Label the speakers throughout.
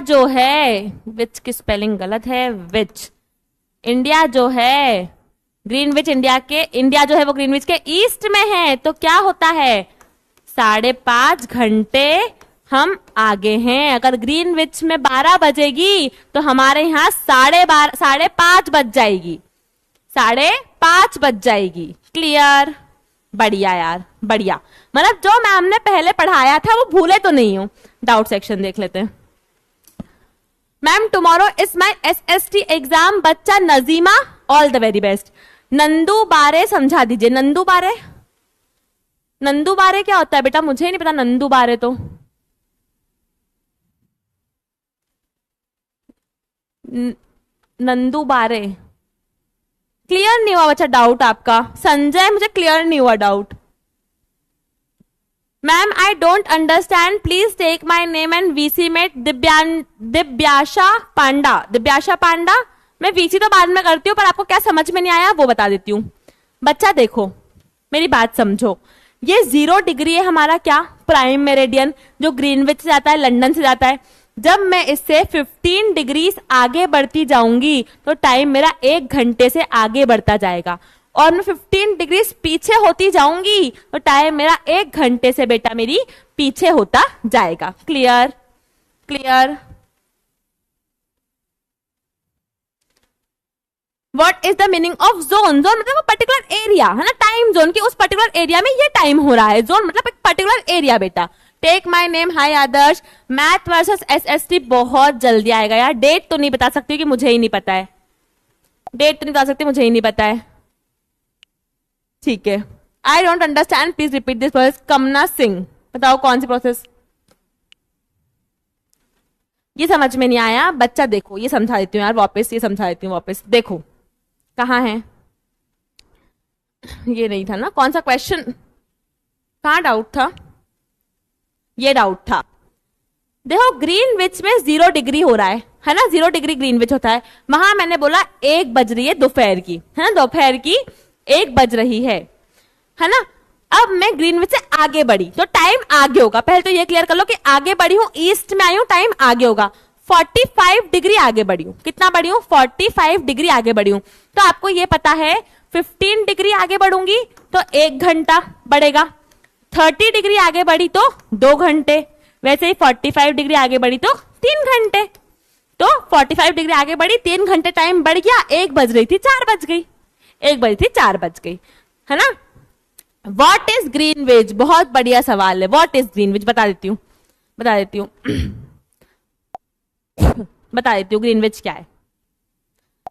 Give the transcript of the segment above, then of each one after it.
Speaker 1: जो है, विच की स्पेलिंग गलत है, विच, इंडिया जो है, ग्रीनविच इंडिया के, इंडिया जो है वो ग्रीनविच के ईस्ट में है, तो क्या होता है 5.5 घंटे हम आगे हैं। अगर ग्रीनविच में 12 बजेगी तो हमारे यहाँ 5:30 बज जाएगी, 5:30 बज जाएगी। क्लियर? बढ़िया यार, बढ़िया। मतलब जो मैम ने पहले पढ़ाया था वो भूले तो नहीं हूं। डाउट सेक्शन देख लेते हैं। Ma'am tomorrow is my SST exam, बच्चा Najima, all the very best. Nandu बारे समझा दीजिए। नंदू बारे, नंदू बारे क्या होता है बेटा? मुझे ही नहीं पता नंदू बारे तो। नंदू बारे क्लियर नहीं हुआ बच्चा डाउट आपका? संजय मुझे क्लियर नहीं हुआ doubt. Ma'am I don't understand, please take my name and VC मेट दिव्याशा पांडा। दिव्याशा पांडा, मैं VC तो बाद में करती हूँ, पर आपको क्या समझ में नहीं आया वो बता देती हूँ। बच्चा देखो मेरी बात समझो, ये 0 डिग्री है हमारा क्या, प्राइम मेरिडियन, जो ग्रीनविच से जाता है, लंदन से जाता है। जब मैं इससे 15 डिग्री आगे बढ़ती जाऊंगी तो टाइम मेरा 1 घंटे से आगे बढ़ता जाएगा, और मैं 15 डिग्री पीछे होती जाऊंगी तो टाइम मेरा 1 घंटे से बेटा मेरी पीछे होता जाएगा। Clear? Clear? What is the meaning of zone? Zone मतलब पर्टिकुलर एरिया है ना, टाइम जोन की, उस पर्टिकुलर एरिया में ये टाइम हो रहा है। जोन मतलब एक पर्टिकुलर एरिया बेटा। Take my name, hi Adarsh. Math versus SST बहुत जल्दी आएगा यार। डेट तो नहीं बता सकती कि मुझे ही नहीं पता है, डेट तो नहीं बता सकती, मुझे ही नहीं पता है। ठीक है। आई don't understand, please repeat this process. कमना सिंह, बताओ कौन सी प्रोसेस? ये समझ में नहीं आया बच्चा, देखो ये समझा देती हूँ यार वापस, ये समझा देती हूँ वापस। देखो कहाँ है, ये नहीं था ना, कौन सा क्वेश्चन, कहाँ डाउट था? ये डाउट था। देखो ग्रीनविच में 0 डिग्री हो रहा है ना, 0 डिग्री ग्रीनविच होता है। वहां मैंने बोला 1 बज रही है दोपहर की, है ना, दोपहर की 1 बज रही है ना। अब मैं ग्रीनविच से आगे बढ़ी तो टाइम आगे होगा। पहले तो ये क्लियर कर लो कि आगे बढ़ी हूं, ईस्ट में आई हूं, टाइम आगे होगा। 45 डिग्री आगे बढ़ी हूं। कितना बढ़ी हूं? 45 डिग्री आगे बढ़ी हूं। तो आपको ये पता है 15 डिग्री आगे बढ़ूंगी तो 1 घंटा बढ़ेगा, 30 डिग्री आगे बढ़ी तो 2 घंटे, वैसे ही 45 डिग्री आगे बढ़ी तो 3 घंटे। तो 45 डिग्री आगे बढ़ी, 3 घंटे टाइम बढ़ गया। 1 बज रही थी 4 बज गई, 1 बजी थी 4 बज गई, है ना। What is Greenwich? बहुत बढ़िया सवाल है। What is Greenwich? बता देती हूँ, बता देती हूँ बता देती हूँ ग्रीनविच क्या है।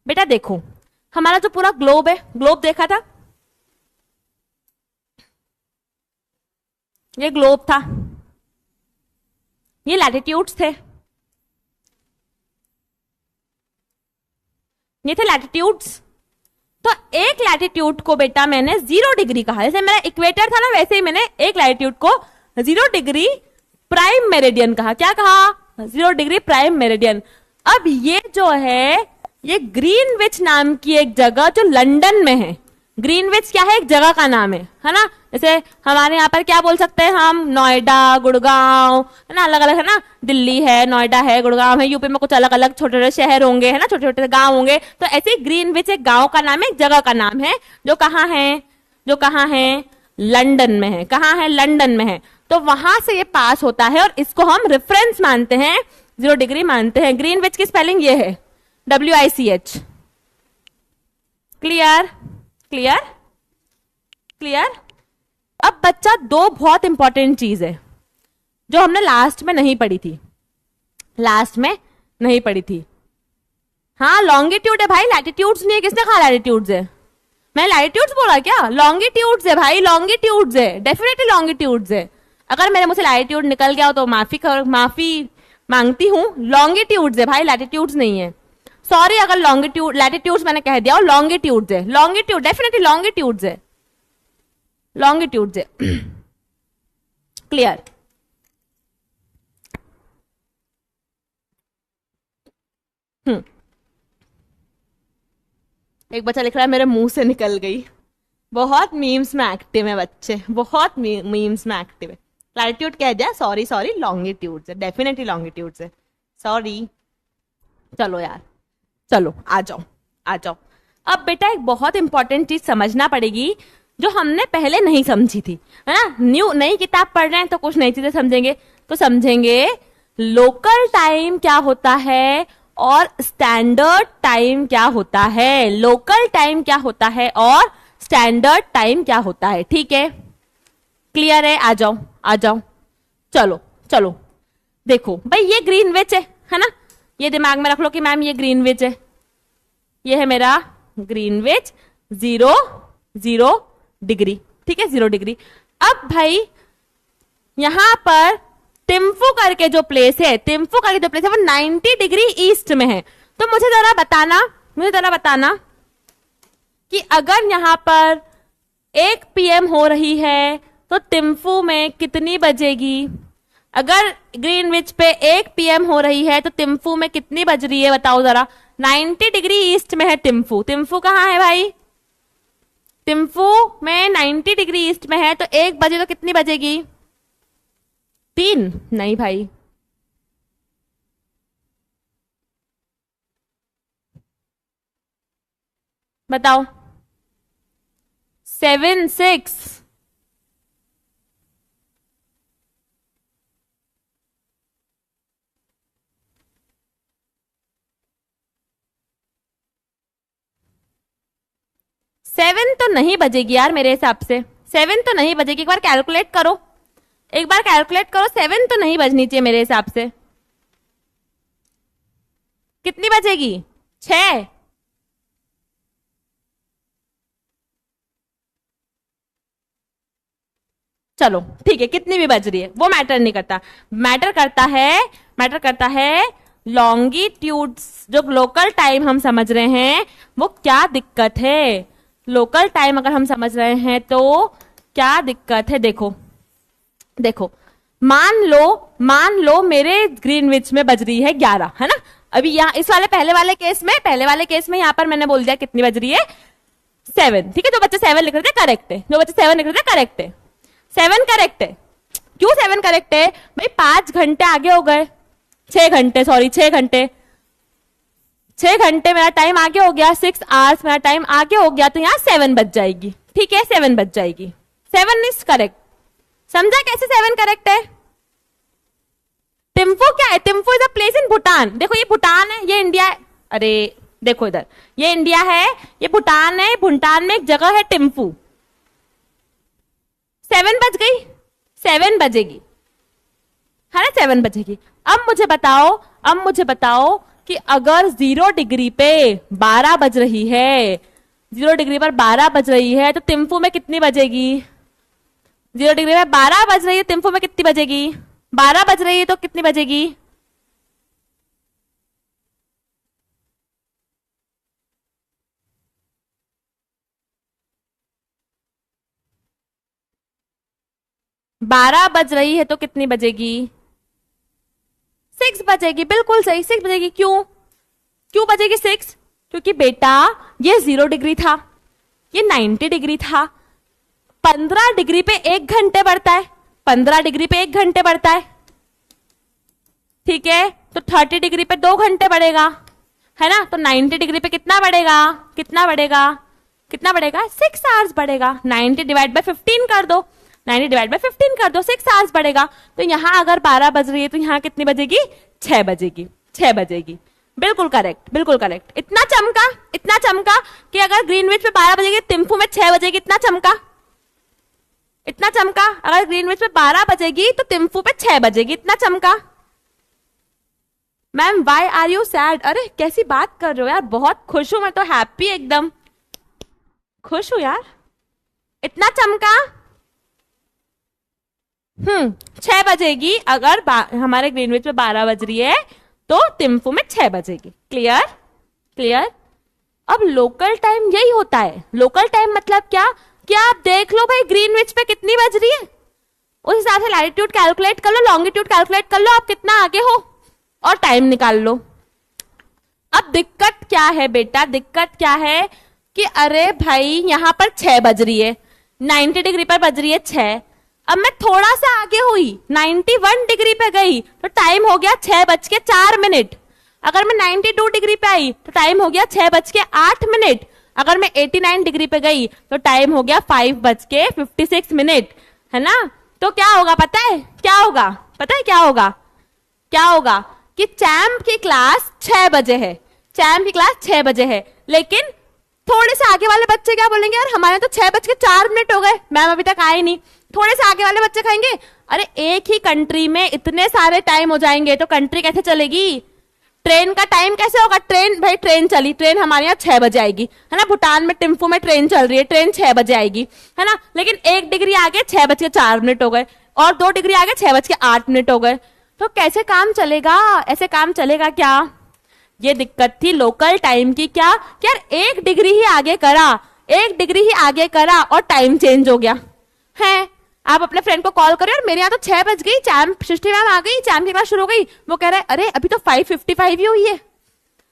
Speaker 1: बेटा देखो हमारा जो पूरा ग्लोब है, ग्लोब देखा था, ये ग्लोब था, ये लैटिट्यूड्स थे, ये थे लैटिट्यूड्स। तो एक लैटिट्यूड को बेटा मैंने 0 डिग्री कहा, जैसे मेरा इक्वेटर था ना, वैसे ही मैंने एक लैटिट्यूड को 0 डिग्री प्राइम मेरिडियन कहा। क्या कहा? 0 डिग्री प्राइम मेरिडियन। अब ये जो है, ये ग्रीनविच नाम की एक जगह जो लंदन में है। ग्रीनविच क्या है? एक जगह का नाम है ना। जैसे हमारे यहाँ पर क्या बोल सकते हैं हम, नोएडा, गुड़गांव, है ना, अलग अलग है ना, दिल्ली है, नोएडा है, गुड़गांव है, यूपी में कुछ अलग अलग छोटे छोटे शहर होंगे, है ना, छोटे छोटे गांव होंगे। तो ऐसे ग्रीनविच एक गांव का नाम है, एक जगह का नाम है, जो कहाँ है, जो कहाँ है, लंदन में है। कहाँ है? लंदन में है। तो वहां से ये पास होता है और इसको हम रेफरेंस मानते हैं, 0 डिग्री मानते हैं। ग्रीनविच की स्पेलिंग ये है, WICH। क्लियर? क्लियर? क्लियर? अब बच्चा दो बहुत इंपॉर्टेंट चीज है जो हमने लास्ट में नहीं पढ़ी थी, लास्ट में नहीं पढ़ी थी। हाँ लॉन्गिट्यूड है भाई, लैटिट्यूड्स नहीं है। किसने कहा लैटिट्यूड्स है? मैं लैटिट्यूड्स बोला क्या? लॉन्गिट्यूड्स है भाई, लॉन्गिट्यूड्स है, डेफिनेटली लॉन्गिट्यूड्स है। अगर मेरे मुंह से लैटिट्यूड निकल गया हो तो माफी मांगती हूँ। लॉन्गिट्यूड्स है भाई, लैटिट्यूड्स नहीं है। सॉरी अगर लॉन्गिट्यूड लैटिट्यूड्स मैंने कह दिया, और लॉन्गिट्यूड्स है, लॉन्गिट्यूड डेफिनेटली लॉन्गिट्यूड्स है, लॉन्गिट्यूड्स है। क्लियर? एक बच्चा लिख रहा है मेरे मुंह से निकल गई। बहुत मीम्स में एक्टिव है बच्चे, बहुत मीम्स में एक्टिव है। लैटिट्यूड कह दिया, सॉरी सॉरी, लॉन्गिट्यूड्स है, डेफिनेटली लॉन्गिट्यूड्स है। सॉरी। चलो यार, चलो आ जाओ, आ जाओ। अब बेटा एक बहुत इंपॉर्टेंट चीज समझना पड़ेगी जो हमने पहले नहीं समझी थी, है ना। नई किताब पढ़ रहे हैं तो कुछ नई चीजें समझेंगे, तो समझेंगे लोकल टाइम क्या होता है और स्टैंडर्ड टाइम क्या होता है। लोकल टाइम क्या होता है और स्टैंडर्ड टाइम क्या होता है, ठीक है। क्लियर है? आ जाओ, आ जाओ। चलो चलो, देखो भाई ये ग्रीनविच है ना, ये दिमाग में रख लो कि मैम ये ग्रीनविच है, ये है मेरा ग्रीनविच, 0 डिग्री, ठीक है, 0 डिग्री। अब भाई यहां पर टिम्फू करके जो प्लेस है, टिम्फू करके जो प्लेस है वो 90 डिग्री ईस्ट में है। तो मुझे जरा बताना कि अगर यहां पर 1 PM हो रही है तो टिम्फू में कितनी बजेगी। अगर ग्रीनविच पे 1 PM हो रही है तो टिम्फू में कितनी बज रही है, बताओ जरा। 90 डिग्री ईस्ट में है टिम्फू। टिम्फू कहाँ है भाई? टिम्फू में 90 डिग्री ईस्ट में है, तो 1 बजे तो कितनी बजेगी? 3? नहीं भाई, बताओ। 7, 6। सेवन तो नहीं बजेगी यार मेरे हिसाब से, 7 तो नहीं बजेगी। एक बार कैलकुलेट करो, एक बार कैलकुलेट करो, 7 तो नहीं बजनी चाहिए मेरे हिसाब से। कितनी बजेगी? 6? चलो ठीक है, कितनी भी बज रही है वो मैटर नहीं करता। मैटर करता है लॉन्गिट्यूड्स, जो लोकल टाइम हम समझ रहे हैं वो क्या दिक्कत है। लोकल टाइम अगर हम समझ रहे हैं तो क्या दिक्कत है, देखो देखो, मान लो मेरे ग्रीनविच में बज रही है 11, है ना। अभी यहाँ इस वाले पहले वाले केस में यहाँ पर मैंने बोल दिया कितनी बज रही है, 7, ठीक है। जो बच्चे 7 लिख रहे थे करेक्ट है, जो बच्चे 7 लिख रहे थे करेक्ट है, 7 करेक्ट है। क्यों 7 करेक्ट है भाई? 5 घंटे आगे हो गए, 6 घंटे, सॉरी 6 घंटे, 6 घंटे मेरा टाइम आगे हो गया, 6 आवर्स मेरा टाइम आगे हो गया, तो यहाँ 7 बज जाएगी, ठीक है, 7 बज जाएगी। 7 इज करेक्ट। समझा कैसे 7 करेक्ट है? टिम्फू क्या है? Thimphu is a place in Bhutan. देखो ये भूटान है, ये इंडिया है। अरे देखो इधर, ये इंडिया है, ये भूटान है, भूटान में एक जगह है टिम्फू। 7 बज गई, 7 बजेगी, है ना, 7 बजेगी। अब मुझे बताओ कि अगर 0 डिग्री पे 12 बज रही है, 0 डिग्री पर 12 बज रही है, तो टिम्फू में कितनी बजेगी? 0 डिग्री में 12 बज रही है, टिम्फू में कितनी बजेगी? 12 बज रही है तो कितनी बजेगी? बारह बज रही है तो कितनी बजेगी? 6 बजेगी, बिल्कुल सही, 6 बजेगी। क्यों बजेगी 6? क्योंकि बेटा ये 0 डिग्री था, ये 90 डिग्री था। 15 डिग्री पे 1 घंटे बढ़ता है, 15 डिग्री पे 1 घंटे बढ़ता है, ठीक है। तो 30 डिग्री पे 2 घंटे बढ़ेगा, है ना। तो 90 डिग्री पे कितना बढ़ेगा? कितना बढ़ेगा? 6 आवर्स बढ़ेगा। 90 डिवाइड बाय 15 कर दो, 90 डिवाइड बाय 15 कर दो, 6 आवर्स बढ़ेगा। तो यहां अगर 12 बज रही है तो यहां कितनी बजेगी? 6 बजेगी, 6 बजेगी। बिल्कुल करेक्ट, बिल्कुल करेक्ट। इतना चमका कि अगर ग्रीनविच पे 12 बजेगी, टिम्फू में 6 बजेगी। इतना चमका, अगर ग्रीनविच पे 12 बजेगी तो टिम्फू पे 6 बजेगी। इतना चमका। Ma'am why are you sad? अरे कैसी बात कर रहे हो यार, बहुत खुश हूं मैं तो, हैप्पी, एकदम खुश हूं यार। इतना चमका। 6 बजेगी अगर हमारे ग्रीनविच में 12 बज रही है तो टिम्फू में 6 बजेगी। क्लियर। अब लोकल टाइम यही होता है। लोकल टाइम मतलब क्या? क्या आप देख लो भाई ग्रीनविच पे कितनी बज रही है, उस हिसाब से लैटिट्यूड कैलकुलेट कर लो, लॉन्गिट्यूड कैलकुलेट कर लो, आप कितना आगे हो, और टाइम निकाल लो। अब दिक्कत क्या है बेटा? दिक्कत क्या है कि अरे भाई यहां पर 6 बज रही है, 90 डिग्री पर बज रही है 6। अब मैं थोड़ा सा आगे हुई, 91 डिग्री पे गई तो टाइम हो गया 6:04। अगर मैं 92 डिग्री पे आई तो टाइम हो गया 6:08। अगर मैं 89 डिग्री पे गई तो टाइम हो गया 5:56, है ना। तो क्या होगा पता है, क्या होगा पता है, क्या होगा, क्या होगा कि चैम्प की क्लास 6 बजे है, चैम्प की क्लास 6 बजे है, लेकिन थोड़े से आगे वाले बच्चे क्या बोलेंगे, यार हमारे तो 6:04 हो गए, मैम अभी तक आए नहीं। थोड़े से आगे वाले बच्चे कहेंगे अरे एक ही कंट्री में इतने सारे टाइम हो जाएंगे तो कंट्री कैसे चलेगी, ट्रेन का टाइम कैसे होगा, ट्रेन भाई ट्रेन चली, ट्रेन हमारे यहाँ 6 बजे आएगी, है ना। भूटान में टिम्फू में ट्रेन चल रही है, ट्रेन 6 बजे आएगी, है ना। लेकिन 1 डिग्री आगे 6:04 हो गए और 2 डिग्री आगे 6:08 हो गए, तो कैसे काम चलेगा, ऐसे काम चलेगा क्या। ये दिक्कत थी लोकल टाइम की। क्या यार 1 डिग्री ही आगे करा, 1 डिग्री ही आगे करा और टाइम चेंज हो गया है। आप अपने फ्रेंड को कॉल करो, यार मेरे यहाँ तो 6 बज गई, चैम्प सृष्टि मैम आ गई, चैम्प की क्लास शुरू हो गई। वो कह रहा है अरे अभी तो 5:55 ही हुई है,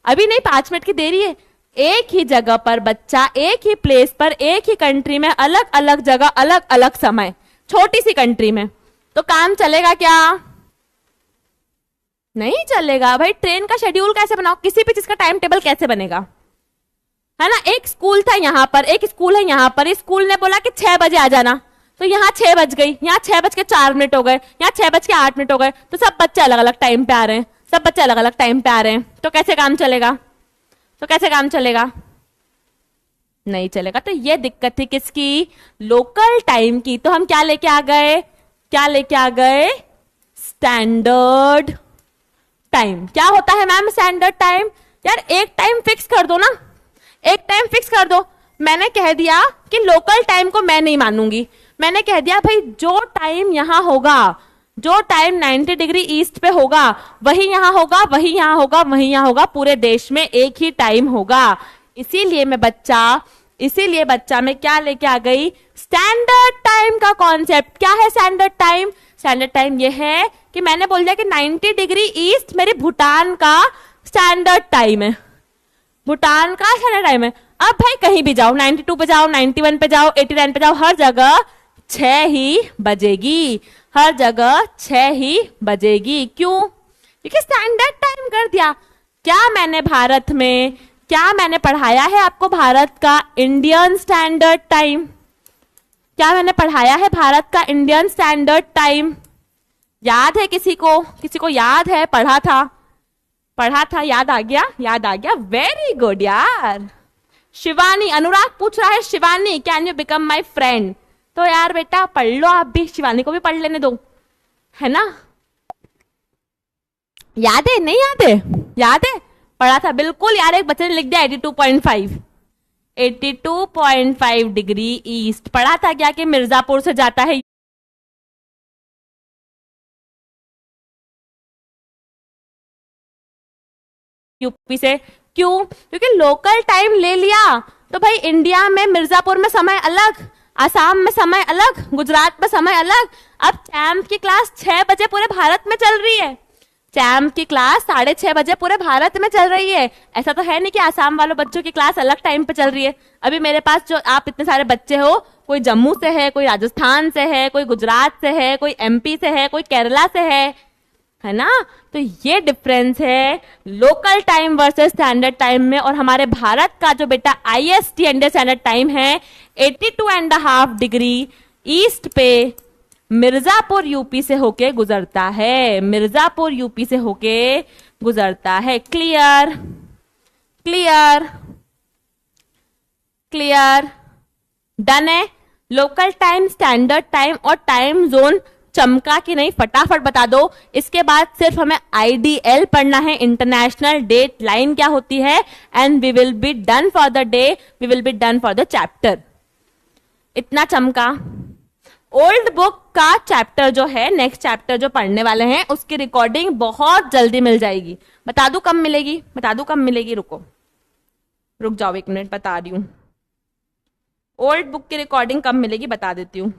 Speaker 1: अभी नहीं, 5 मिनट की देरी है। एक ही जगह पर बच्चा, एक ही प्लेस पर, एक ही कंट्री में, अलग अलग जगह, अलग अलग समय, छोटी सी कंट्री में, तो काम चलेगा क्या, नहीं चलेगा भाई। ट्रेन का शेड्यूल कैसे बनाओ, किसी भी चीज का टाइम टेबल कैसे बनेगा, है ना। एक स्कूल था यहाँ पर, एक स्कूल है यहाँ पर, इस स्कूल ने बोला कि 6 बजे आ जाना, तो यहाँ 6 बज गई, यहाँ 6:04 हो गए, यहाँ 6:08 हो गए, तो सब बच्चे अलग अलग टाइम पे आ रहे हैं, सब बच्चे अलग अलग टाइम पे आ रहे हैं, तो कैसे काम चलेगा, तो कैसे काम चलेगा, नहीं चलेगा। तो ये दिक्कत थी किसकी, लोकल टाइम की। तो हम क्या लेके आ गए, क्या लेके आ गए, स्टैंडर्ड टाइम। क्या होता है मैम स्टैंडर्ड टाइम, यार एक टाइम फिक्स कर दो ना, एक टाइम फिक्स कर दो। मैंने कह दिया कि लोकल टाइम को मैं नहीं मानूंगी, मैंने कह दिया भाई जो टाइम यहां होगा, जो टाइम 90 डिग्री ईस्ट पे होगा वही यहां होगा, वही यहां होगा, वही यहां होगा, पूरे देश में एक ही टाइम होगा। इसीलिए बच्चा मैं क्या लेके आ गई, स्टैंडर्ड टाइम का कॉन्सेप्ट। क्या है स्टैंडर्ड टाइम, स्टैंडर्ड टाइम ये है कि मैंने बोल दिया कि 90 डिग्री ईस्ट मेरे भूटान का स्टैंडर्ड टाइम है, भूटान का स्टैंडर्ड टाइम है। अब भाई कहीं भी जाओ, 92 पे जाओ, 91 पे जाओ, 89 पे जाओ, हर जगह 6 ही बजेगी, हर जगह 6 ही बजेगी। क्यों, क्योंकि स्टैंडर्ड टाइम कर दिया। क्या मैंने भारत में, क्या मैंने पढ़ाया है आपको भारत का इंडियन स्टैंडर्ड टाइम, क्या मैंने पढ़ाया है भारत का इंडियन स्टैंडर्ड टाइम, याद है किसी को, किसी को याद है, पढ़ा था, पढ़ा था, याद आ गया, याद आ गया, वेरी गुड यार। शिवानी, अनुराग पूछ रहा है Shivani can you become my friend, तो यार बेटा पढ़ लो आप भी, शिवानी को भी पढ़ लेने दो, है ना। याद है, नहीं याद है, याद है, पढ़ा था बिल्कुल यार। एक बच्चे ने लिख दिया 82.5 डिग्री ईस्ट, पढ़ा था क्या कि मिर्जापुर से जाता है यूपी से। क्यों, क्योंकि लोकल टाइम ले लिया तो भाई इंडिया में मिर्जापुर में समय अलग, आसाम में समय अलग, गुजरात में समय अलग। अब चैम्प की क्लास 6 बजे पूरे भारत में चल रही है, चैम्प की क्लास 6:30 बजे पूरे भारत में चल रही है। ऐसा तो है नहीं कि आसाम वालों बच्चों की क्लास अलग टाइम पे चल रही है। अभी मेरे पास जो आप इतने सारे बच्चे हो, कोई जम्मू से है, कोई राजस्थान से है, कोई गुजरात से है, कोई एमपी से है, कोई केरला से है ना। तो ये डिफरेंस है local time versus standard time में। और हमारे भारत का जो बेटा IST इंडियन स्टैंडर्ड टाइम है 82.5 डिग्री ईस्ट पे मिर्जापुर यूपी से होके गुजरता है, मिर्जापुर यूपी से होके गुजरता है। क्लियर, क्लियर, क्लियर, डन है। लोकल टाइम, स्टैंडर्ड टाइम और टाइम जोन चमका कि नहीं, फटाफट बता दो। इसके बाद सिर्फ हमें IDL पढ़ना है, इंटरनेशनल डेट लाइन क्या होती है, and we will be done for the day, we will be done for the chapter. इतना चमका। ओल्ड बुक का चैप्टर जो है, नेक्स्ट चैप्टर जो पढ़ने वाले हैं, उसकी रिकॉर्डिंग बहुत जल्दी मिल जाएगी। बता दूं कब मिलेगी, बता दूं कब मिलेगी, रुको, रुक जाओ 1 मिनट, बता रही हूं। ओल्ड बुक की रिकॉर्डिंग कब मिलेगी बता देती हूँ।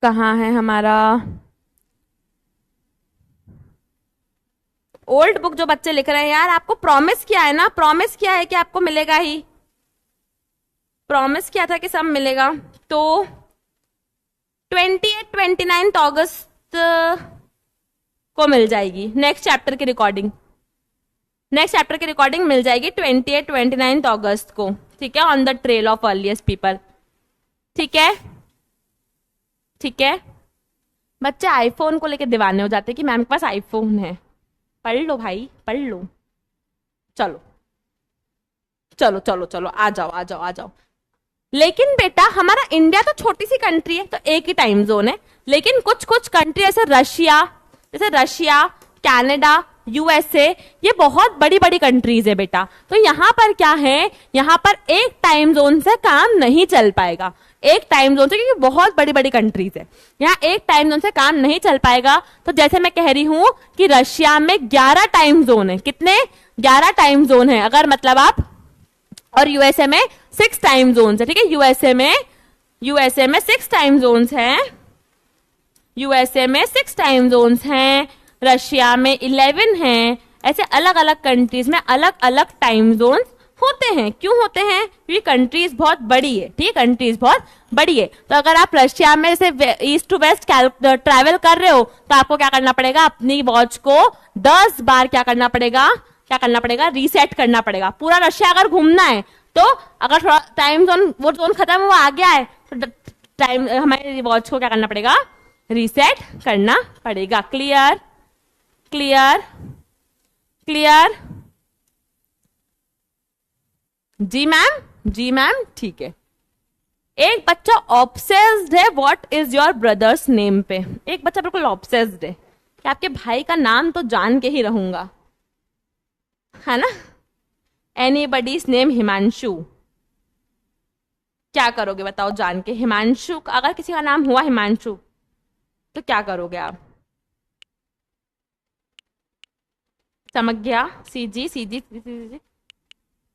Speaker 1: कहाँ है हमारा ओल्ड बुक जो बच्चे लिख रहे हैं, यार आपको प्रॉमिस किया है ना, प्रॉमिस किया है कि आपको मिलेगा ही, प्रॉमिस किया था कि सब मिलेगा। तो 28-29 अगस्त को मिल जाएगी नेक्स्ट चैप्टर की रिकॉर्डिंग। नेक्स्ट चैप्टर की रिकॉर्डिंग मिल जाएगी 28-29 अगस्त को, ठीक है, on the trail of earliest people. ठीक है, ठीक है। बच्चे आईफोन को लेके दीवाने हो जाते हैं कि मैम के पास आईफोन है। पढ़ लो भाई, पढ़ लो। चलो चलो चलो चलो, आ जाओ आ जाओ आ जाओ। लेकिन बेटा हमारा इंडिया तो छोटी सी कंट्री है, तो एक ही टाइम जोन है, लेकिन कुछ कुछ कंट्री जैसे रशिया, कनाडा, यूएसए, ये बहुत बड़ी बड़ी कंट्रीज है बेटा। तो यहाँ पर क्या है, यहाँ पर एक टाइम जोन से काम नहीं चल पाएगा, एक टाइम जोन से, क्योंकि बहुत बड़ी बड़ी कंट्रीज है, यहाँ एक टाइम जोन से काम नहीं चल पाएगा। तो जैसे मैं कह रही हूं कि रशिया में 11 टाइम जोन है, कितने, 11 टाइम जोन है, अगर मतलब आप, और यूएसए में 6 टाइम जोन है, ठीक है, यूएसए में 6 टाइम जोन है, यूएसए में 6 टाइम जोन्स हैं, रशिया में 11 हैं। ऐसे अलग अलग कंट्रीज में अलग अलग टाइम जोन होते हैं। क्यों होते हैं, क्योंकि कंट्रीज बहुत बड़ी है, ठीक है, कंट्रीज बहुत बड़ी है। तो अगर आप रशिया में जैसे ईस्ट टू वेस्ट ट्रैवल कर रहे हो, तो आपको क्या करना पड़ेगा, अपनी वॉच को 10 बार क्या करना पड़ेगा, रीसेट करना पड़ेगा। पूरा रशिया अगर घूमना है, तो अगर थोड़ा टाइम जोन, वो जोन खत्म हुआ आ गया है, तो टाइम हमारी वॉच को क्या करना पड़ेगा, रीसेट करना पड़ेगा। Clear clear clear. जी मैम, ठीक है। एक बच्चा ऑब्सेस्ड है what is your brother's name पे। एक बच्चा बिल्कुल ऑब्सेस्ड है कि आपके भाई का नाम तो जान के ही रहूंगा, है ना। एनीबडीज नेम हिमांशु, क्या करोगे बताओ जान के। हिमांशु, अगर किसी का नाम हुआ हिमांशु तो क्या करोगे आप, चमक गया, सीजी।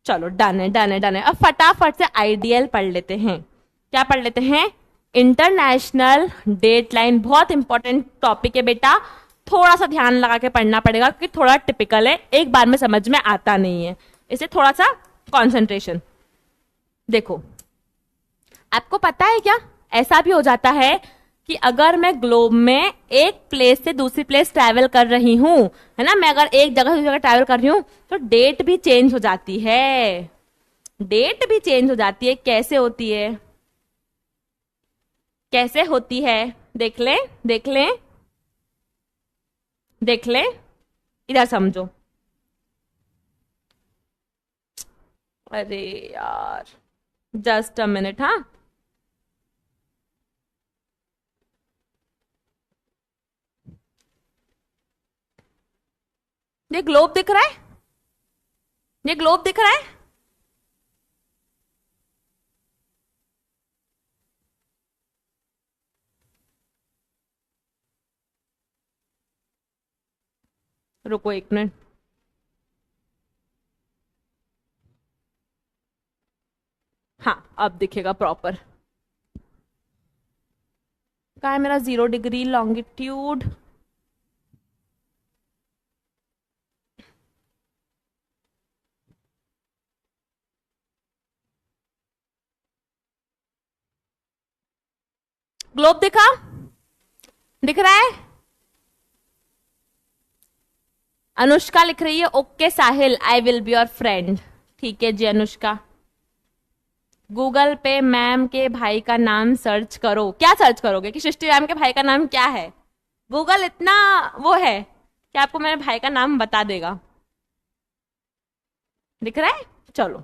Speaker 1: चलो डन है। अब फटाफट से आइडियल पढ़ लेते हैं। क्या पढ़ लेते हैं, इंटरनेशनल डेटलाइन। बहुत इंपॉर्टेंट टॉपिक है बेटा, थोड़ा सा ध्यान लगा के पढ़ना पड़ेगा, क्योंकि थोड़ा टिपिकल है, एक बार में समझ में आता नहीं है, इसे थोड़ा सा कंसंट्रेशन। देखो, आपको पता है क्या, ऐसा भी हो जाता है कि अगर मैं ग्लोब में एक प्लेस से दूसरी प्लेस ट्रैवल कर रही हूं, है ना, मैं अगर एक जगह से दूसरी जगह ट्रैवल कर रही हूं, तो डेट भी चेंज हो जाती है। डेट भी चेंज हो जाती है। कैसे होती है, कैसे होती है, देख लें देख लें देख लें, इधर समझो। अरे यार, जस्ट अ मिनट। हाँ, ये ग्लोब दिख रहा है, ये ग्लोब दिख रहा है। रुको एक मिनट, हाँ अब दिखेगा प्रॉपर। कहाँ है मेरा 0 डिग्री लॉन्गिट्यूड, ग्लोब दिखा, दिख रहा है। अनुष्का लिख रही है, okay Sahil, I will be your friend. ठीक है जी अनुष्का। गूगल पे मैम के भाई का नाम सर्च करो। क्या सर्च करोगे कि सृष्टि मैम के भाई का नाम क्या है। गूगल इतना वो है कि आपको मेरे भाई का नाम बता देगा। दिख रहा है। चलो,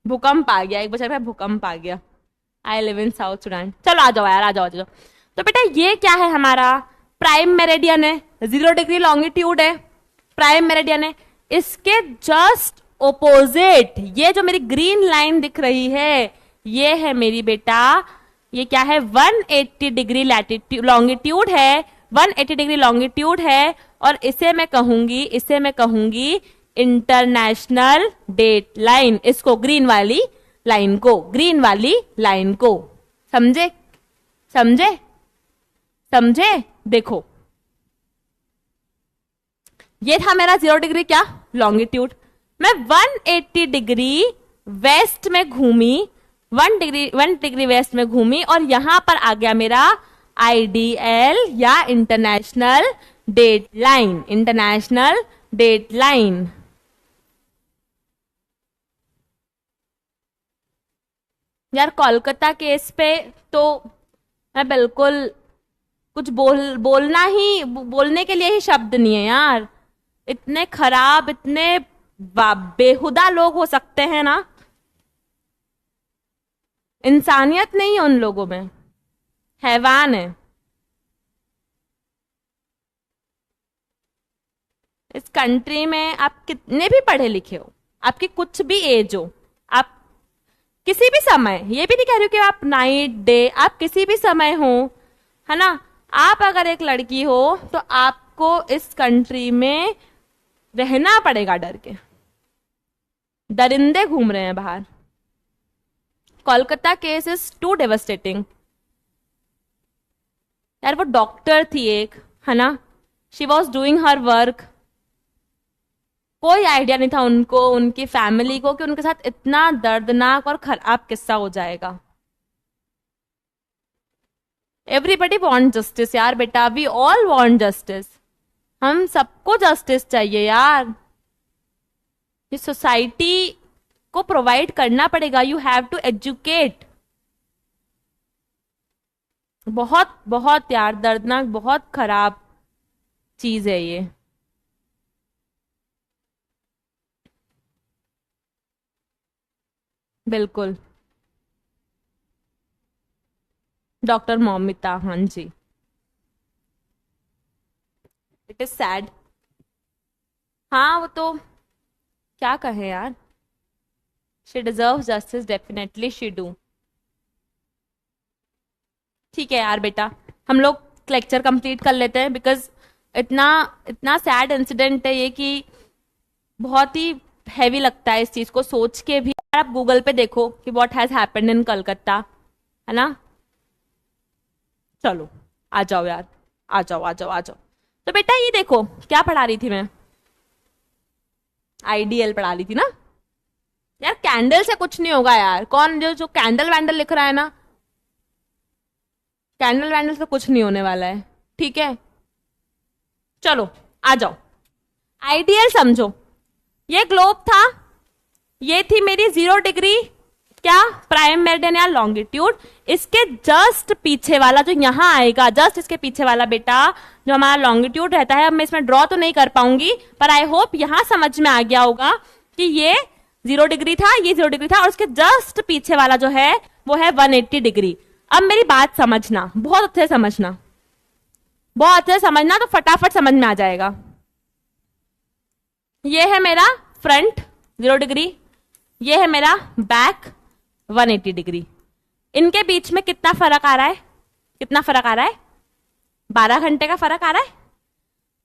Speaker 1: भूकंप आ गया, एक बच्चा भूकंप आ गया। I live in south Sudan. चलो आ जाओ यार, आ जाओ। तो बेटा ये क्या है, हमारा प्राइम मेरिडियन है, 0 डिग्री लॉन्गिट्यूड है, प्राइम मेरिडियन है। इसके जस्ट ओपोजिट ये जो मेरी ग्रीन लाइन दिख रही है, ये है मेरी बेटा, ये क्या है, 180 डिग्री लॉन्गिट्यूड है, 180 डिग्री लॉन्गिट्यूड है। और इसे मैं कहूंगी इंटरनेशनल डेट लाइन। इसको ग्रीन वाली लाइन को समझे। देखो, ये था मेरा 0 डिग्री क्या लॉन्गिट्यूड। मैं 180 डिग्री वेस्ट में घूमी, 1 डिग्री वेस्ट में घूमी, और यहां पर आ गया मेरा आईडीएल या इंटरनेशनल डेडलाइन, इंटरनेशनल डेडलाइन। यार कोलकाता केस पे तो मैं बिल्कुल कुछ बोलने के लिए ही शब्द नहीं है यार। इतने खराब, इतने बेहुदा लोग हो सकते हैं ना, इंसानियत नहीं है उन लोगों में, हैवान है। इस कंट्री में आप कितने भी पढ़े लिखे हो, आपकी कुछ भी एज हो, आप किसी भी समय, ये भी नहीं कह रही हूं कि आप नाइट डे, आप किसी भी समय हो, है ना, आप अगर एक लड़की हो तो आपको इस कंट्री में रहना पड़ेगा डर के। दरिंदे घूम रहे हैं बाहर। Kolkata case is too devastating. यार वो डॉक्टर थी एक, है ना, she was doing her work. कोई आइडिया नहीं था उनको, उनकी फैमिली को, कि उनके साथ इतना दर्दनाक और खराब किस्सा हो जाएगा। एवरीबडी वॉन्ट जस्टिस यार बेटा, वी ऑल वॉन्ट जस्टिस। हम सबको जस्टिस चाहिए यार। ये सोसाइटी को प्रोवाइड करना पड़ेगा। You have to educate. बहुत बहुत यार दर्दनाक, बहुत खराब चीज है ये। बिल्कुल डॉक्टर मौमिता, हाँ जी, इट इज सैड। हाँ वो तो क्या कहे यार, she deserve justice, definitely she do. ठीक है यार बेटा, हम लोग लेक्चर कंप्लीट कर लेते हैं, बिकॉज इतना इतना सैड इंसिडेंट है ये कि बहुत ही हैवी लगता है इस चीज को सोच के भी। आप गूगल पे देखो कि what has happened in Calcutta, है ना। चलो आ जाओ यार, आ जाओ आ जाओ आ जाओ। तो बेटा ये देखो क्या पढ़ा रही थी मैं, आईडीएल पढ़ा रही थी ना। यार कैंडल से कुछ नहीं होगा यार, कौन जो कैंडल वैंडल लिख रहा है ना, कैंडल वैंडल से कुछ नहीं होने वाला है, ठीक है। चलो आ जाओ, आईडीएल समझो। ये ग्लोब था, ये थी मेरी 0 डिग्री क्या प्राइम मेरिडियन या लॉन्गिट्यूड। इसके जस्ट पीछे वाला जो यहां आएगा, जस्ट इसके पीछे वाला बेटा जो हमारा लॉन्गिट्यूड रहता है, अब मैं इसमें ड्रॉ तो नहीं कर पाऊंगी, पर आई होप यहां समझ में आ गया होगा कि ये 0 डिग्री था, ये 0 डिग्री था, और उसके जस्ट पीछे वाला जो है वो है 180 डिग्री। अब मेरी बात समझना, बहुत अच्छे से समझना, बहुत अच्छे से समझना, तो फटाफट समझ में आ जाएगा। ये है मेरा फ्रंट 0 डिग्री, ये है मेरा बैक 180 डिग्री। इनके बीच में कितना फर्क आ रहा है, कितना फर्क आ रहा है, 12 घंटे का फर्क आ रहा है।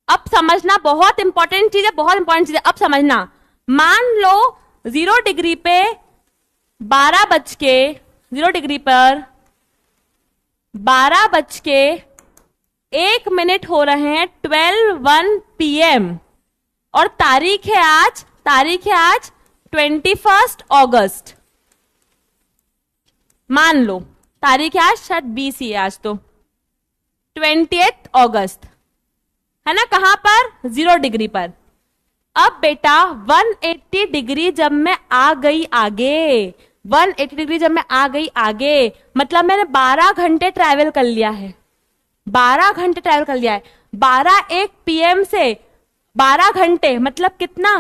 Speaker 1: अब समझना, बहुत इंपॉर्टेंट चीज है, बहुत इंपॉर्टेंट चीज है, अब समझना। मान लो 0 डिग्री पे 12 बज के 0 डिग्री पर 12 बज के 1 मिनट हो रहे हैं, 12:01 PM, और तारीख है आज 21 अगस्त। मान लो तारीख है आज शायद 20 ही है आज, तो 28 अगस्त है ना। कहां पर, 0 डिग्री पर। अब बेटा 180 डिग्री जब मैं आ गई आगे, 180 डिग्री जब मैं आ गई आगे, मतलब मैंने 12 घंटे ट्रैवल कर लिया है, 12 घंटे ट्रैवल कर लिया है। 12:01 PM से 12 घंटे मतलब कितना,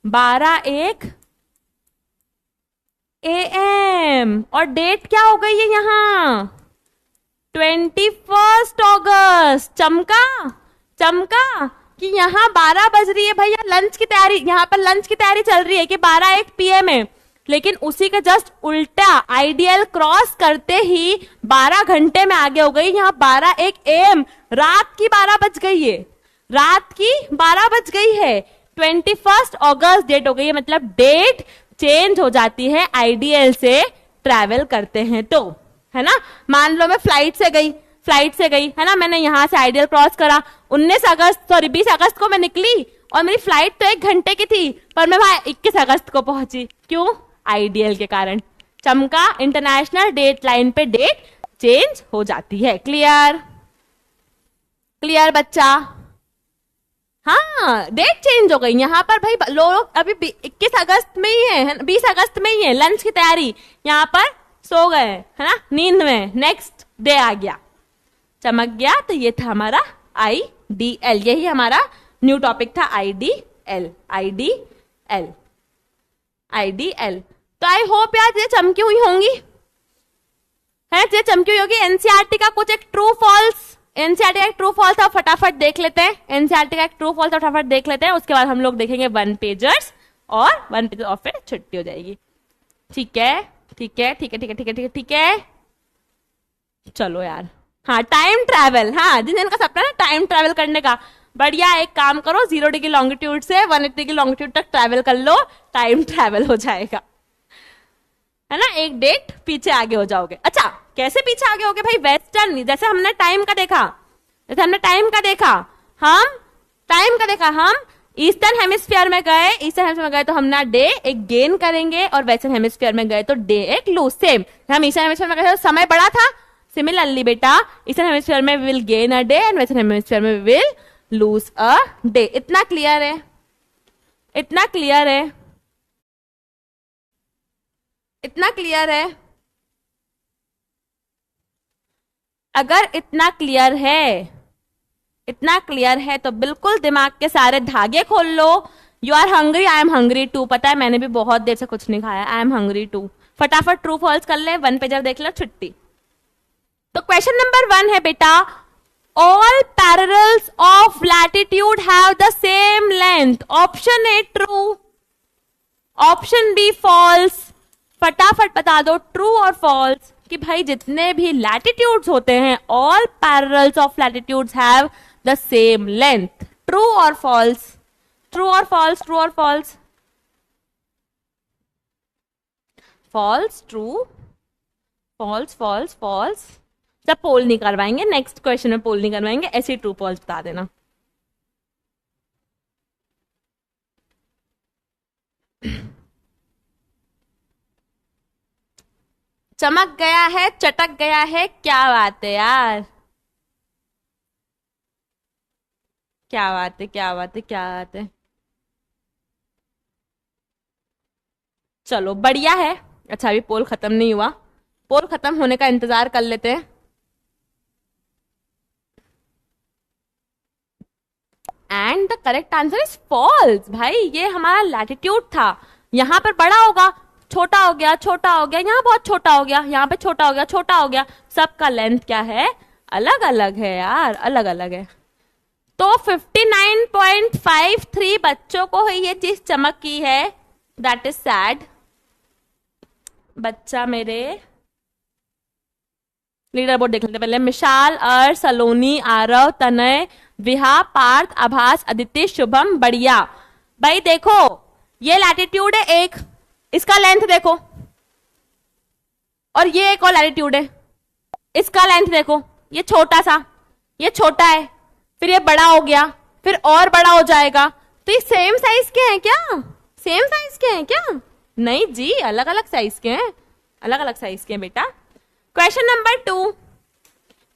Speaker 1: 12:01 AM, और डेट क्या हो गई है यहां, 21 अगस्त। चमका चमका कि यहां 12 बज रही है भैया, लंच की तैयारी, यहां पर लंच की तैयारी चल रही है कि 12:01 PM है, लेकिन उसी के जस्ट उल्टा आइडियल क्रॉस करते ही 12 घंटे में आगे हो गई, यहां 12:01 AM, रात की 12 बज गई है, रात की 12 बज गई है, 21 अगस्त डेट हो गई है। मतलब डेट चेंज हो जाती है आईडीएल से ट्रैवल करते हैं तो, है ना। मान लो मैं फ्लाइट से गई है ना, मैंने यहां से आईडीएल क्रॉस करा, 20 अगस्त को मैं निकली, और मेरी फ्लाइट तो 1 घंटे की थी, पर मैं वहां 21 अगस्त को पहुंची। क्यों, आईडीएल के कारण। चमका, इंटरनेशनल डेट लाइन पे डेट चेंज हो जाती है। क्लियर? क्लियर बच्चा? हाँ, डेट चेंज हो गई यहाँ पर भाई। लोग अभी 21 अगस्त में ही है, 20 अगस्त में ही है, लंच की तैयारी, यहाँ पर सो गए है ना, नींद में। नेक्स्ट डे आ गया, चमक गया। तो ये था हमारा IDL, यही हमारा न्यू टॉपिक था, IDL, IDL, IDL। तो आई होप यार ये चमकी हुई होंगी, है ये चमकी हुई होगी। एनसीईआरटी का कुछ एक ट्रू फॉल्स, एनसीईआरटी का एक ट्रू फॉल्स था, फटाफट देख लेते हैं। एनसीईआरटी का एक ट्रू फॉल्स फटाफट देख लेते हैं, उसके बाद हम लोग देखेंगे 1 पेजर्स, और 1 पेजर और फिर छुट्टी हो जाएगी। ठीक है, ठीक है, ठीक है, ठीक है, ठीक है, ठीक है, ठीक है। चलो यार, हाँ टाइम ट्रैवल, हाँ जिन जिनका सपना है ना टाइम ट्रैवल करने का, बढ़िया एक काम करो, 0 डिग्री लॉन्गिट्यूड से 180 डिग्री लॉन्गिट्यूड तक ट्रैवल कर लो, टाइम ट्रैवल हो जाएगा, है ना। एक डेट पीछे आगे हो जाओगे। अच्छा, कैसे पीछे आगे होगे भाई? वेस्टर्न, जैसे हमने टाइम का देखा, जैसे हमने टाइम का देखा, हम ईस्टर्न हेमिस्फीयर में गए, ईस्टर्न हेमिस्फीयर में गए तो हम ना डे एक गेन करेंगे, और वेस्टर्न हेमिस्फीयर में गए तो डे एक लूज। सेम, हम ईस्टर्न हेमिस्फीयर में गए तो समय बड़ा था, सिमिलरली बेटा ईस्टर्न हेमिस्फीयर में we will gain a day and western hemisphere में we will lose a day. इतना क्लियर है? इतना क्लियर है? इतना क्लियर है? अगर इतना क्लियर है, इतना क्लियर है तो बिल्कुल दिमाग के सारे धागे खोल लो। You are hungry, I am hungry too. पता है मैंने भी बहुत देर से कुछ नहीं खाया, आई एम हंग्री टू। फटाफट ट्रू फॉल्स कर ले, 1 पेजर देख लो, छुट्टी। तो क्वेश्चन नंबर 1 है बेटा, all parallels of latitude have the same length. Option A true, option B false. फटाफट बता दो ट्रू और फॉल्स कि भाई जितने भी लैटिट्यूड्स होते हैं, all parallels of latitudes have the same length. True और फॉल्स? ट्रू और फॉल्स? ट्रू और false? False, true, false, false, false. जब पोल नहीं करवाएंगे, नेक्स्ट क्वेश्चन में पोल नहीं करवाएंगे, ऐसे ट्रू फॉल्स बता देना। चमक गया है, चटक गया है, क्या बात है यार, क्या बात है, क्या बात है, क्या बात है। चलो बढ़िया है। अच्छा, अभी पोल खत्म नहीं हुआ, पोल खत्म होने का इंतजार कर लेते हैं। And the correct answer is false. भाई ये हमारा लैटिट्यूड था, यहां पर बड़ा होगा, छोटा हो गया, छोटा हो गया, यहाँ बहुत छोटा हो गया, यहाँ पे छोटा हो गया, छोटा हो गया, सबका लेंथ क्या है? अलग अलग है यार, अलग अलग है। तो 59.53 बच्चों को ही ये चीज चमक की है, दैट इज सैड। बच्चा मेरे लीडर बोर्ड देख लेते पहले। मिशाल, अर्श, सलोनी, आरव, तनय, विहा, पार्थ, आभास, अदिति, शुभम, बढ़िया। भाई देखो, ये लैटिट्यूड है एक, इसका लेंथ देखो, और ये एक और लैटिट्यूड है, इसका लेंथ देखो, ये छोटा सा, ये छोटा है, फिर ये बड़ा हो गया, फिर और बड़ा हो जाएगा। तो ये सेम साइज के हैं क्या? सेम साइज के हैं क्या? नहीं जी, अलग अलग साइज के हैं, अलग अलग साइज के हैं बेटा। Question number 2,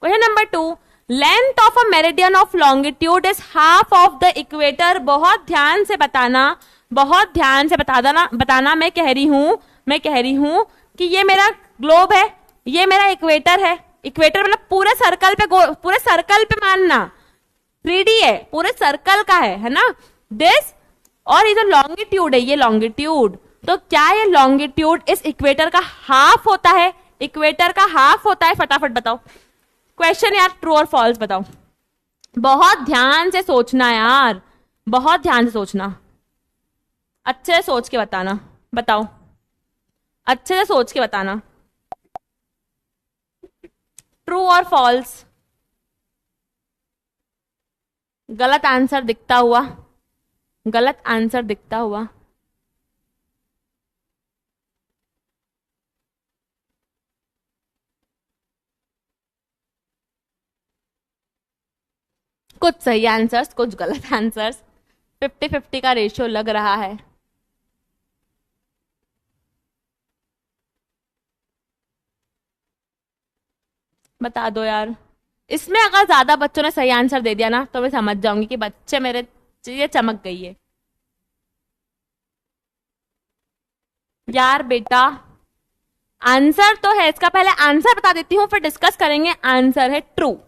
Speaker 1: question number 2, length of a meridian of longitude is half of the equator. बहुत ध्यान से बताना, बहुत ध्यान से बताना। मैं कह रही हूं कि ये मेरा ग्लोब है, ये मेरा इक्वेटर है। इक्वेटर मतलब पूरे सर्कल पे मानना, 3D है, पूरे सर्कल का है ना दिस। और ये जो लॉन्गिट्यूड है, ये लॉन्गिट्यूड, तो क्या ये लॉन्गिट्यूड इस इक्वेटर का हाफ होता है? इक्वेटर का हाफ होता है? फटाफट बताओ क्वेश्चन यार, ट्रू और फॉल्स बताओ। बहुत ध्यान से सोचना यार, बहुत ध्यान से सोचना, अच्छे से सोच के बताना। बताओ, अच्छे से सोच के बताना, ट्रू और फॉल्स। गलत आंसर दिखता हुआ, गलत आंसर दिखता हुआ। कुछ सही आंसर्स, कुछ गलत आंसर्स, 50-50 का रेशियो लग रहा है। बता दो यार। इसमें अगर ज्यादा बच्चों ने सही आंसर दे दिया ना तो मैं समझ जाऊंगी कि बच्चे मेरे ये चमक गई है। यार बेटा आंसर तो है इसका, पहले आंसर बता देती हूँ फिर डिस्कस करेंगे। आंसर है ट्रू।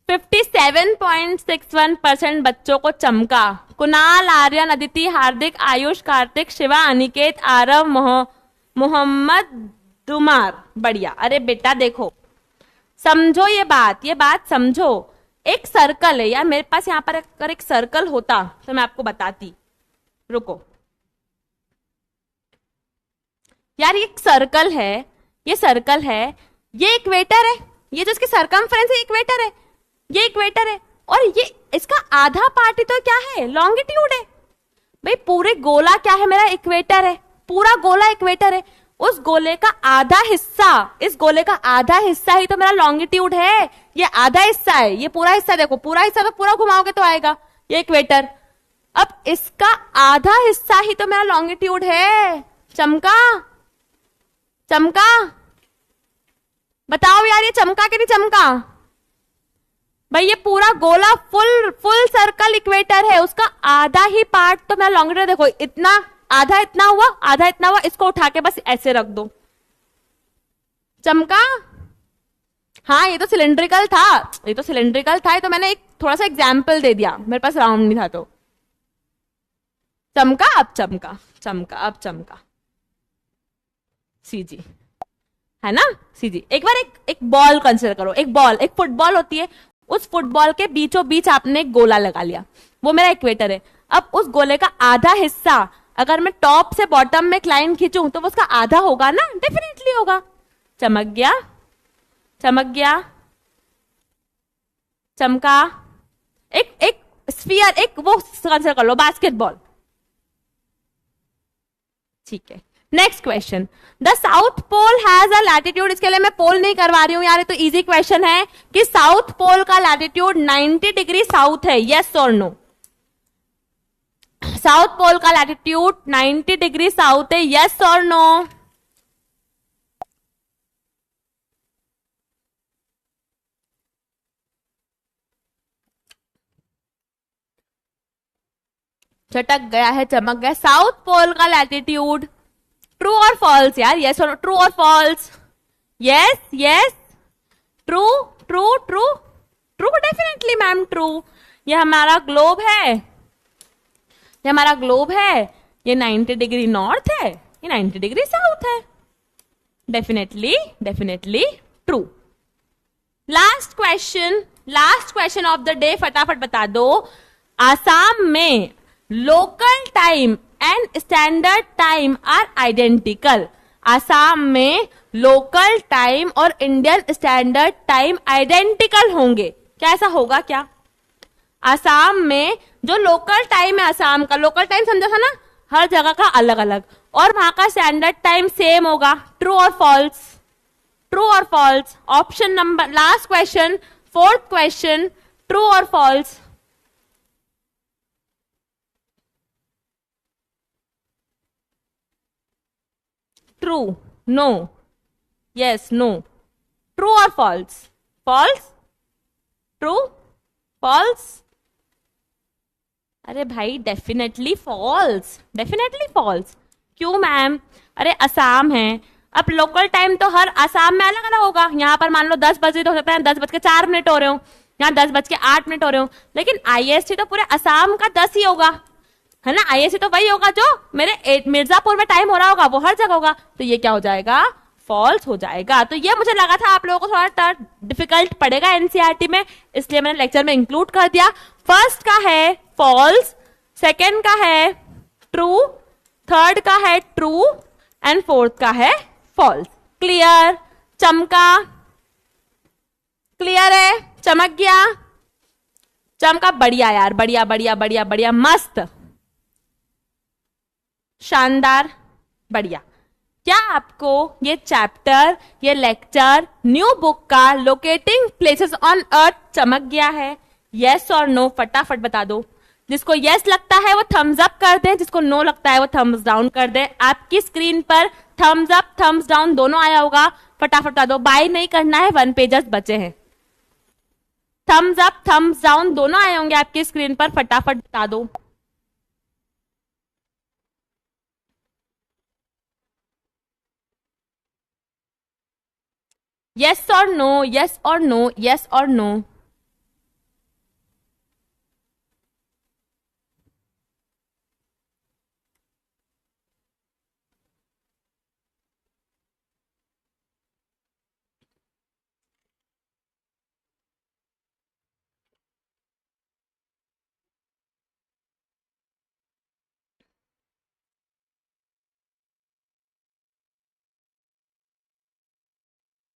Speaker 1: 57.61% बच्चों को चमका। कुणाल, आर्यन, अदिति, हार्दिक, आयुष, कार्तिक, शिवा, अनिकेत, आरव, मोहम्मद, दुमार। बढ़िया। अरे बेटा देखो समझो ये बात समझो। एक सर्कल है यार, मेरे पास यहाँ पर अगर एक सर्कल होता तो मैं आपको बताती। रुको यार, ये एक सर्कल है, ये सर्कल है, ये इक्वेटर है, ये जो इसकी सरकमफ्रेंस है इक्वेटर है, ये इक्वेटर है, और ये इसका आधा पार्ट ही तो क्या है, लॉन्गिट्यूड है। भाई पूरे गोला क्या है मेरा, इक्वेटर है, पूरा गोला इक्वेटर है। उस गोले का आधा हिस्सा, इस गोले का आधा हिस्सा ही तो मेरा लॉन्गिट्यूड है। ये आधा हिस्सा है, ये पूरा हिस्सा देखो, पूरा हिस्सा तो पूरा घुमाओगे तो आएगा ये इक्वेटर। अब इसका आधा हिस्सा ही तो मेरा लॉन्गिट्यूड है। चमका चमका, बताओ यार ये चमका कि नहीं चमका। भाई ये पूरा गोला फुल सर्कल इक्वेटर है, उसका आधा ही पार्ट तो मेरा लॉन्गिट्यूड। देखो इतना, आधा इतना हुआ, आधा इतना हुआ, इसको उठा के बस ऐसे रख दो। चमका। हाँ ये तो सिलेंड्रिकल था, ये तो सिलेंड्रिकल था, ये तो मैंने एक थोड़ा सा एग्जाम्पल दे दिया, मेरे पास राउंड नहीं था तो। चमका, अब चमका, चमका अब चमका। सीजी है ना, सीजी। एक बार एक बॉल कंसिडर करो, एक बॉल, एक फुटबॉल होती है, उस फुटबॉल के बीचों बीच आपने एक गोला लगा लिया, वो मेरा इक्वेटर है। अब उस गोले का आधा हिस्सा अगर मैं टॉप से बॉटम में एक लाइन खींचूं तो वो उसका आधा होगा ना, डेफिनेटली होगा। चमक गया, चमक गया, चमका। एक स्फीयर, एक वो कंसिडर कर लो, बास्केटबॉल। ठीक है, next question. The south pole has a latitude, इसके लिए मैं पोल नहीं करवा रही हूं यार, ये तो इजी क्वेश्चन है कि साउथ पोल का लैटिट्यूड 90 डिग्री साउथ है, यस और नो। साउथ पोल का लैटिट्यूड 90 डिग्री साउथ है, यस और नो। चटक गया है, चमक गया। साउथ पोल का लैटिट्यूड ट्रू और फॉल्स यार, यस और ट्रू और false, yes yes, true true true true, definitely ma'am true. ये हमारा ग्लोब है, ये हमारा ग्लोब है, ये 90 डिग्री नॉर्थ है, ये 90 डिग्री साउथ है, definitely definitely true. Last question, last question of the day, फटाफट बता दो। आसाम में local time and standard time are identical. Assam में लोकल टाइम और इंडियन स्टैंडर्ड टाइम आइडेंटिकल होंगे, क्या ऐसा होगा क्या? आसाम में जो लोकल टाइम है, आसाम का लोकल टाइम समझा था ना, हर जगह का अलग अलग, और वहां का स्टैंडर्ड टाइम सेम होगा। ट्रू और फॉल्स, ट्रू और false. Option number, last question, fourth question, true और false. True, no, yes, no, true और फॉल्स, फॉल्स, ट्रू, फॉल्स। अरे भाई डेफिनेटली फॉल्स, डेफिनेटली फॉल्स। क्यों मैम? अरे असम है, अब लोकल टाइम तो हर असम में अलग अलग होगा। यहाँ पर मान लो 10 बजे तो हो सकता है 10:04 हो रहे हो, यहाँ 10:08 हो रहे हो, लेकिन आईएसटी तो पूरे असम का 10 ही होगा, है ना। आईएसटी तो वही होगा जो मेरे मिर्जापुर में टाइम हो रहा होगा, वो हर जगह होगा, तो ये क्या हो जाएगा? फॉल्स हो जाएगा। तो ये मुझे लगा था आप लोगों को थोड़ा डिफिकल्ट पड़ेगा एनसीईआरटी में, इसलिए मैंने लेक्चर में इंक्लूड कर दिया। फर्स्ट का है फॉल्स, सेकेंड का है ट्रू, थर्ड का है ट्रू, एंड फोर्थ का है फॉल्स। क्लियर? चमका? क्लियर है? चमक गया? चमका? बढ़िया यार, बढ़िया बढ़िया बढ़िया बढ़िया, मस्त, शानदार, बढ़िया। क्या आपको ये चैप्टर, ये लेक्चर न्यू बुक का लोकेटिंग प्लेसेस ऑन अर्थ चमक गया है? यस और नो फटाफट बता दो। जिसको यस लगता है वो थम्स अप कर दे, जिसको नो लगता है वो थम्स डाउन कर दे। आपकी स्क्रीन पर थम्स अप थम्स डाउन दोनों आया होगा, फटाफट बता दो। बाय नहीं करना है, 1 पेजेस बचे हैं। थम्स अप थम्स डाउन दोनों आए होंगे आपकी स्क्रीन पर, फटाफट बता दो। यस और नो, यस और नो, यस और नो।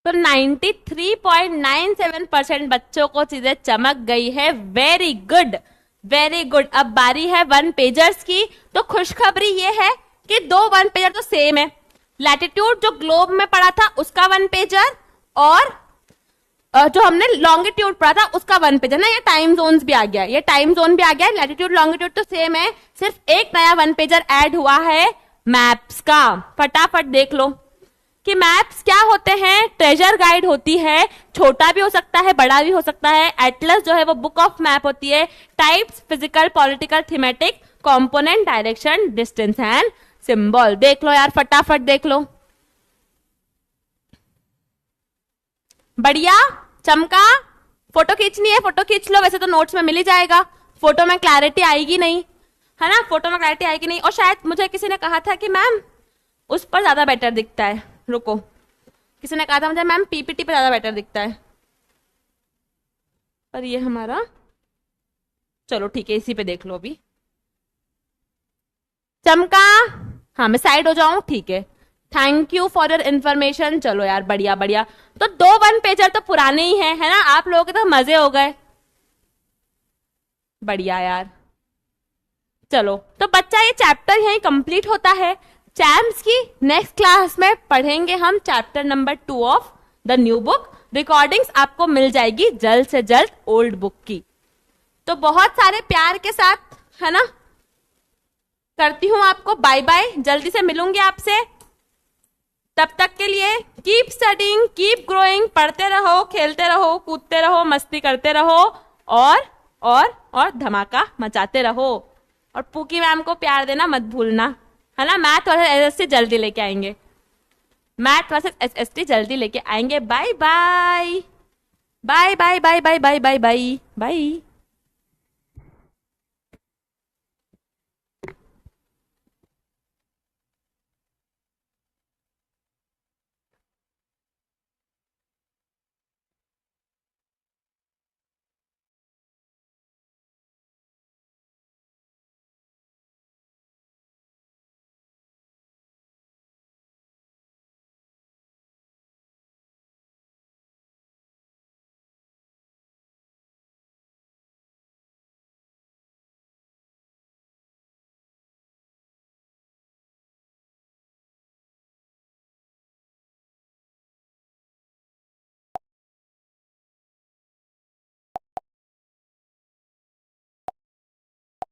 Speaker 1: तो 93.97% बच्चों को चीजें चमक गई है। Very good, very good. अब बारी है 1 पेजर्स की। तो खुशखबरी ये है कि 2 1 पेजर तो सेम है। लैटिट्यूड जो ग्लोब में पढ़ा था उसका 1 पेजर, और जो हमने लॉन्गिट्यूड पढ़ा था उसका 1 पेजर ना। ये टाइम जोन्स भी आ गया, ये टाइम जोन भी आ गया। लैटिट्यूड लॉन्गिट्यूड तो सेम है, सिर्फ एक नया 1 पेजर ऐड हुआ है मैप्स का। फटाफट देख लो कि मैप्स क्या होते हैं। ट्रेजर गाइड होती है, छोटा भी हो सकता है, बड़ा भी हो सकता है। एटलस जो है वो बुक ऑफ मैप होती है। Types physical, political, thematic, component, direction, distance and symbol. देख लो यार, फटाफट देख लो। बढ़िया, चमका। फोटो खींचनी है, फोटो खींच लो। वैसे तो नोट्स में मिल ही जाएगा, फोटो में क्लैरिटी आएगी नहीं, है ना। फोटो में क्लैरिटी आएगी नहीं। और शायद मुझे किसी ने कहा था कि मैम उस पर ज्यादा बेटर दिखता है। रुको, किसी ने कहा था मुझे मैम पीपीटी पे ज्यादा बेटर दिखता है, पर ये हमारा, चलो ठीक है, इसी पे देख लो अभी। चमका। हाँ, मैं साइड हो जाऊं, ठीक है। Thank you for your information. चलो यार, बढ़िया बढ़िया। तो 2 1 पेजर तो पुराने ही हैं, है ना। आप लोगों के तो मजे हो गए। बढ़िया यार। चलो, तो बच्चा ये चैप्टर यहीं कंप्लीट होता है। चैम्प्स की नेक्स्ट क्लास में पढ़ेंगे हम chapter number 2 of the new book. Recordings आपको मिल जाएगी जल्द से जल्द ओल्ड बुक की। तो बहुत सारे प्यार के साथ, है ना, करती हूं आपको बाय बाय। जल्दी से मिलूंगी आपसे। तब तक के लिए कीप स्टडिंग, कीप ग्रोइंग। पढ़ते रहो, खेलते रहो, कूदते रहो, मस्ती करते रहो, और धमाका मचाते रहो। और पूकी मैम को प्यार देना मत भूलना, है ना। मैथ वर्सेस एसएसटी जल्दी लेके आएंगे, मैथ वर्सेस एसएसटी जल्दी लेके आएंगे। Bye bye bye bye bye bye bye bye bye bye.